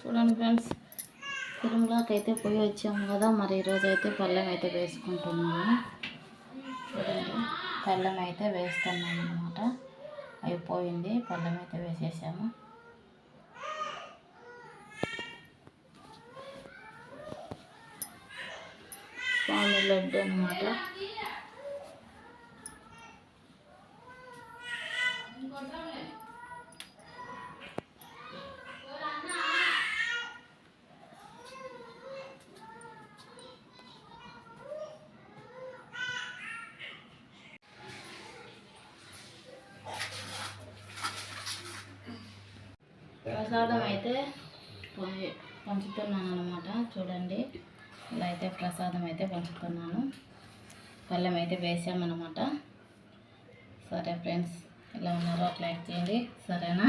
చూడండి ఫ్రెండ్స్, తిరుమలకి అయితే పోయి వచ్చాము కదా. మరి ఈరోజు అయితే పళ్ళెం అయితే వేసుకుంటున్నాము. చూడండి, పళ్ళెం అయితే వేస్తున్నాము అన్నమాట. అయిపోయింది, పళ్ళెం అయితే వేసేసాము. స్వామి లడ్డు అన్నమాట. ప్రసాదం అయితే పంచుతున్నాను అన్నమాట. చూడండి, ఇలా అయితే ప్రసాదం అయితే పంచుతున్నాను. పళ్ళెం అయితే వేసామన్నమాట. సరే ఫ్రెండ్స్, ఎలా ఉన్నారో లైక్ చేయండి, సరేనా?